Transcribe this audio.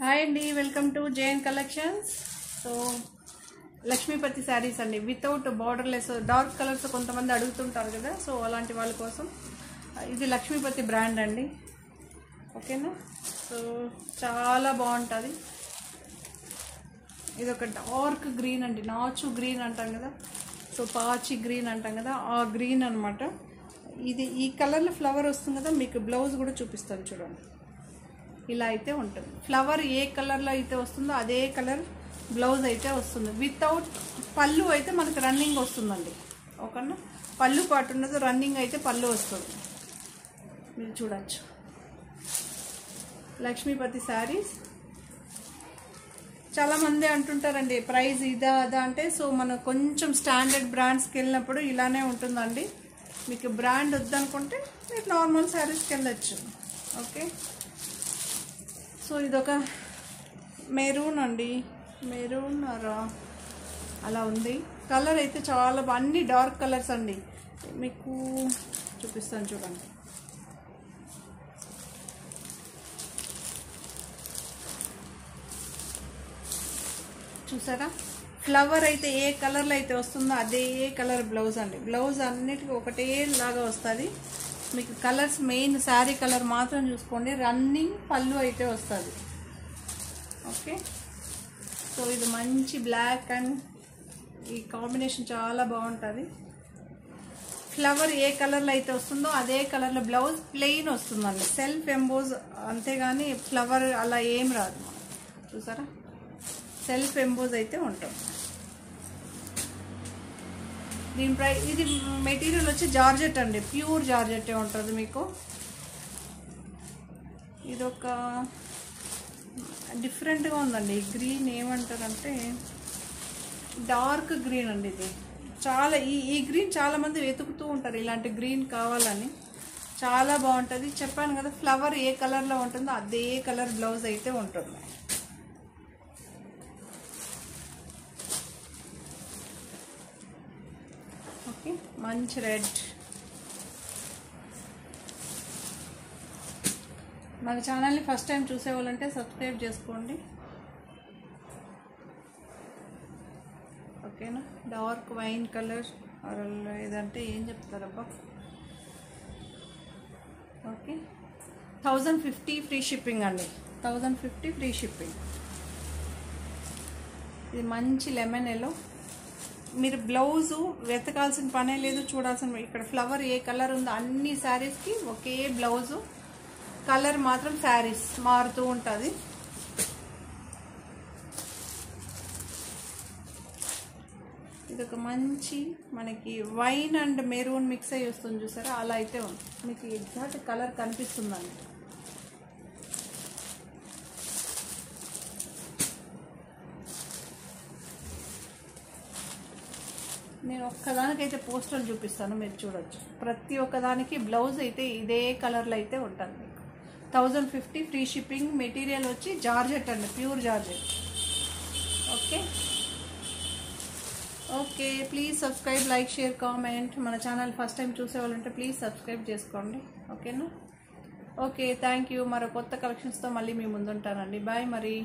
Hi అండి, welcome to JN collections. So Lakshmipathi sarees అండి, without borderless dark colours కొంతమంది అడుగుతుంటారు కదా. సో అలాంటి వాళ్ళ కోసం ఇది లక్ష్మీపతి బ్రాండ్ అండి. ఓకేనా. సో చాలా బాగుంటుంది. ఇది ఒక డార్క్ గ్రీన్ అండి, నాచు గ్రీన్ అంటాం కదా. సో పాచి గ్రీన్ అంటాం కదా, ఆ గ్రీన్ అనమాట. ఇది ఈ కలర్లో ఫ్లవర్ వస్తుంది కదా. మీకు బ్లౌజ్ కూడా చూపిస్తాను చూడండి. ఇలా అయితే ఉంటుంది. ఫ్లవర్ ఏ కలర్లో అయితే వస్తుందో అదే కలర్ బ్లౌజ్ అయితే వస్తుంది. వితౌట్ పళ్ళు అయితే మనకు రన్నింగ్ వస్తుందండి. ఓకేనా. పళ్ళు పాటు ఉన్నది, రన్నింగ్ అయితే పళ్ళు వస్తుంది. మీరు చూడచ్చు. లక్ష్మీపతి శారీస్ చాలామంది అంటుంటారండి ప్రైస్ ఇదా అదా అంటే. సో మనం కొంచెం స్టాండర్డ్ బ్రాండ్స్కి వెళ్ళినప్పుడు ఇలానే ఉంటుందండి. మీకు బ్రాండ్ వద్దనుకుంటే మీరు నార్మల్ శారీస్కి వెళ్ళచ్చు. ఓకే. సో ఇదొక మెరూన్ అండి, మెరూన్ అలా ఉంది. కలర్ అయితే చాలా అన్ని డార్క్ కలర్స్ అండి. మీకు చూపిస్తాను చూడండి. చూసారా, ఫ్లవర్ అయితే ఏ కలర్లో అయితే వస్తుందో అదే కలర్ బ్లౌజ్ అండి. బ్లౌజ్ అన్నిటికీ ఒకటే లాగా వస్తుంది. మీకు కలర్స్ మెయిన్ శారీ కలర్ మాత్రం చూసుకోండి. రన్నింగ్ పళ్ళు అయితే వస్తుంది. ఓకే. సో ఇది మంచి బ్లాక్ అండ్ ఈ కాంబినేషన్ చాలా బాగుంటుంది. ఫ్లవర్ ఏ కలర్లో అయితే వస్తుందో అదే కలర్లో బ్లౌజ్ ప్లెయిన్ వస్తుందండి. సెల్ఫ్ ఎంబోజ్ అంతేగాని ఫ్లవర్ అలా ఏం రాదు. చూసారా, సెల్ఫ్ ఎంబోజ్ అయితే ఉంటుంది. దీని ప్రైస్, ఇది మెటీరియల్ వచ్చి జార్జెట్ అండి, ప్యూర్ జార్జెట్టే ఉంటుంది మీకు. ఇది ఒక డిఫరెంట్గా ఉందండి. గ్రీన్ ఏమంటారంటే డార్క్ గ్రీన్ అండి. ఇది చాలా ఈ గ్రీన్ చాలామంది వెతుకుతూ ఉంటారు, ఇలాంటి గ్రీన్ కావాలని. చాలా బాగుంటుంది. చెప్పాను కదా, ఫ్లవర్ ఏ కలర్లో ఉంటుందో అదే కలర్ బ్లౌజ్ అయితే ఉంటుంది. ఓకే, మంచి రెడ్. మన ఛానల్ని ఫస్ట్ టైం చూసేవాళ్ళంటే సబ్స్క్రైబ్ చేసుకోండి. ఓకేనా. డార్క్ వైన్ కలర్ ఇదంటే ఏం చెప్తారబ్బా. ఓకే, 1050 ఫ్రీ షిప్పింగ్ అండి. 1050 ఫ్రీ షిప్పింగ్. ఇది మంచి లెమన్ ఎల్లో. మీరు బ్లౌజు వెతకాల్సిన పనే లేదు, చూడాల్సిన. ఇక్కడ ఫ్లవర్ ఏ కలర్ ఉందో అన్ని శారీస్కి ఒకే బ్లౌజు. కలర్ మాత్రం శారీస్ మారుతూ ఉంటుంది. ఇది ఒక మంచి మనకి వైన్ అండ్ మెరూన్ మిక్స్ అయ్యి వస్తుంది చూసారా, అలా అయితే ఉంది. మీకు ఎగ్జాక్ట్ కలర్ కనిపిస్తుందండి. నేను ఒక్కదానికైతే పోస్టర్లు చూపిస్తాను, మీరు చూడొచ్చు. ప్రతి ఒక్కదానికి బ్లౌజ్ అయితే ఇదే కలర్లో అయితే ఉంటుంది మీకు. 1050 ఫ్రీ షిప్పింగ్. మెటీరియల్ వచ్చి జార్జెట్ అండి, pure georgette. Okay. Okay, please subscribe, like, share, comment. మన ఛానల్ ఫస్ట్ టైం చూసేవాళ్ళంటే ప్లీజ్ సబ్స్క్రైబ్ చేసుకోండి. ఓకేనా. Okay, thank you. మరో కొత్త కలెక్షన్స్తో మళ్ళీ మీ ముందుంటానండి. బాయ్ మరి.